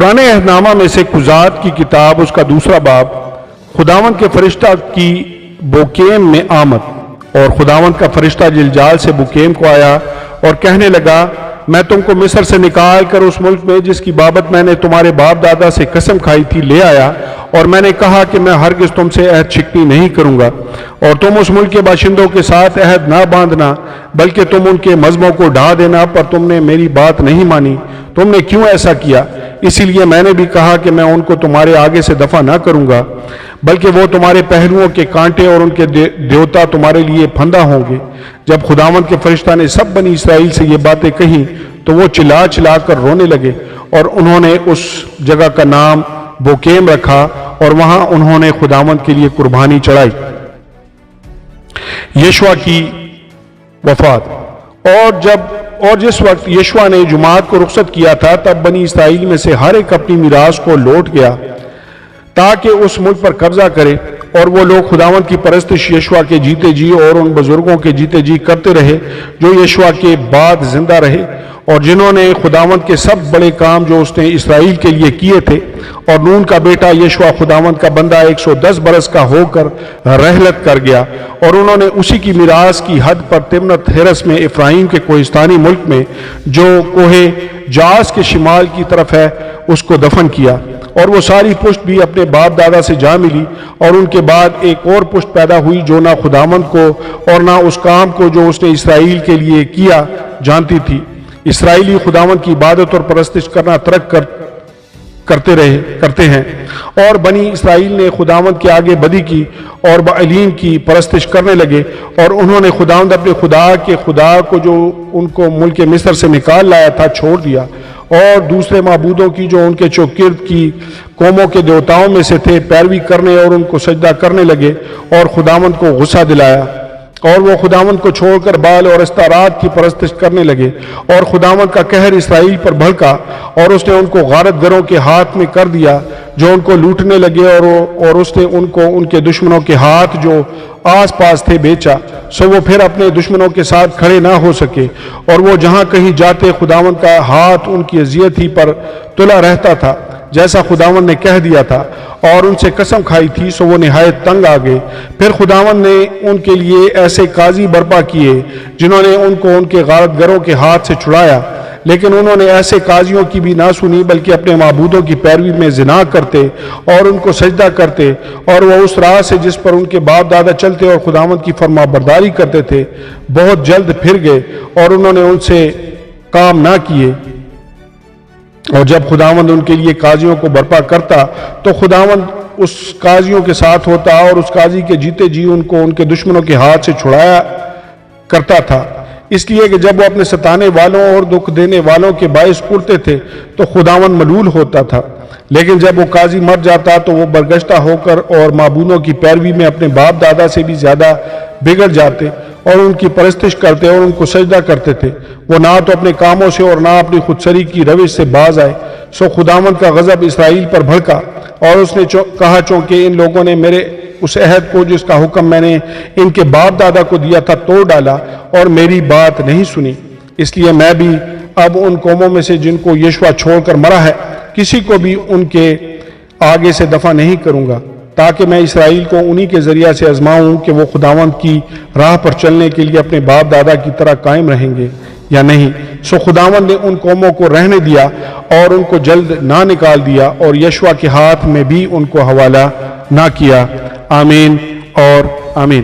پرانے عہد نامہ میں سے قضات کی کتاب اس کا دوسرا باب، خداوند کے فرشتہ کی بوکیم میں آمد۔ اور خداوند کا فرشتہ جلجال سے بوکیم کو آیا اور کہنے لگا، میں تم کو مصر سے نکال کر اس ملک میں جس کی بابت میں نے تمہارے باپ دادا سے قسم کھائی تھی لے آیا، اور میں نے کہا کہ میں ہرگز تم سے عہد شکنی نہیں کروں گا، اور تم اس ملک کے باشندوں کے ساتھ عہد نہ باندھنا بلکہ تم ان کے مذہبوں کو ڈھا دینا، پر تم نے میری بات نہیں مانی۔ تم نے کیوں ایسا کیا؟ اسی لیے میں نے بھی کہا کہ میں ان کو تمہارے آگے سے دفع نہ کروں گا، بلکہ وہ تمہارے پہلوؤں کے کانٹے اور ان کے دیوتا تمہارے لیے پھندا ہوں گے۔ جب خداوند کے فرشتہ نے سب بنی اسرائیل سے یہ باتیں کہیں تو وہ چلا چلا کر رونے لگے، اور انہوں نے اس جگہ کا نام بوکیم رکھا، اور وہاں انہوں نے خداوند کے لیے قربانی چڑھائی۔ یشوع کی وفات۔ اور جس وقت یشوع نے جماعت کو رخصت کیا تھا، تب بنی اسرائیل میں سے ہر ایک اپنی میراث کو لوٹ گیا تاکہ اس ملک پر قبضہ کرے، اور وہ لوگ خداوند کی پرستش یشوع کے جیتے جی اور ان بزرگوں کے جیتے جی کرتے رہے جو یشوع کے بعد زندہ رہے، اور جنہوں نے خداوند کے سب بڑے کام جو اس نے اسرائیل کے لیے کیے تھے۔ اور نون کا بیٹا یشوع خداوند کا بندہ 110 برس کا ہو کر رحلت کر گیا، اور انہوں نے اسی کی میراث کی حد پر تمنت ہرس میں افرایم کے کوہستانی ملک میں جو کوہ جاس کے شمال کی طرف ہے اس کو دفن کیا۔ اور وہ ساری پشت بھی اپنے باپ دادا سے جا ملی، اور ان کے بعد ایک اور پشت پیدا ہوئی جو نہ خداوند کو اور نہ اس کام کو جو اس نے اسرائیل کے لیے کیا جانتی تھی۔ اسرائیلی خداوند کی عبادت اور پرستش کرنا ترک کرتے ہیں، اور بنی اسرائیل نے خداوند کے آگے بدی کی اور بعلیم کی پرستش کرنے لگے، اور انہوں نے خداوند اپنے خدا کو جو ان کو ملک مصر سے نکال لایا تھا چھوڑ دیا، اور دوسرے معبودوں کی جو ان کے چوگرد کی قوموں کے دیوتاؤں میں سے تھے پیروی کرنے اور ان کو سجدہ کرنے لگے، اور خداوند کو غصہ دلایا، اور وہ خداوند کو چھوڑ کر بال اور استارات کی پرستش کرنے لگے، اور خداوند کا قہر اسرائیل پر بھڑکا، اور اس نے ان کو غارت گروں کے ہاتھ میں کر دیا جو ان کو لوٹنے لگے، اور اس نے ان کو ان کے دشمنوں کے ہاتھ جو آس پاس تھے بیچا، سو وہ پھر اپنے دشمنوں کے ساتھ کھڑے نہ ہو سکے، اور وہ جہاں کہیں جاتے خداوند کا ہاتھ ان کی اذیت ہی پر تلا رہتا تھا جیسا خداوند نے کہہ دیا تھا اور ان سے قسم کھائی تھی، سو وہ نہایت تنگ آ گئے۔ پھر خداوند نے ان کے لیے ایسے قاضی برپا کیے جنہوں نے ان کو ان کے غارت گروں کے ہاتھ سے چھڑایا، لیکن انہوں نے ایسے قاضیوں کی بھی نہ سنی بلکہ اپنے معبودوں کی پیروی میں زنا کرتے اور ان کو سجدہ کرتے، اور وہ اس راہ سے جس پر ان کے باپ دادا چلتے اور خداوند کی فرما برداری کرتے تھے بہت جلد پھر گئے، اور انہوں نے ان سے کام نہ کیے۔ اور جب خداوند ان کے لیے قاضیوں کو برپا کرتا تو خداوند اس قاضیوں کے ساتھ ہوتا، اور اس قاضی کے جیتے جی ان کو ان کے دشمنوں کے ہاتھ سے چھڑایا کرتا تھا، اس لیے کہ جب وہ اپنے ستانے والوں اور دکھ دینے والوں کے باعث اڑتے تھے تو خداوند ملول ہوتا تھا۔ لیکن جب وہ قاضی مر جاتا تو وہ برگشتہ ہو کر اور معبودوں کی پیروی میں اپنے باپ دادا سے بھی زیادہ بگڑ جاتے اور ان کی پرستش کرتے اور ان کو سجدہ کرتے تھے۔ وہ نہ تو اپنے کاموں سے اور نہ اپنی خودسری کی روش سے باز آئے، سو خداوند کا غضب اسرائیل پر بھڑکا، اور اس نے کہا چونکہ ان لوگوں نے میرے اس عہد کو جس کا حکم میں نے ان کے باپ دادا کو دیا تھا توڑ ڈالا اور میری بات نہیں سنی، اس لیے میں بھی اب ان قوموں میں سے جن کو یشوع چھوڑ کر مرا ہے کسی کو بھی ان کے آگے سے دفع نہیں کروں گا، تاکہ میں اسرائیل کو انہی کے ذریعہ سے آزماؤں کہ وہ خداوند کی راہ پر چلنے کے لیے اپنے باپ دادا کی طرح قائم رہیں گے یا نہیں۔ سو خداوند نے ان قوموں کو رہنے دیا اور ان کو جلد نہ نکال دیا، اور یشوع کے ہاتھ میں بھی ان کو حوالہ نہ کیا۔ آمین اور آمین۔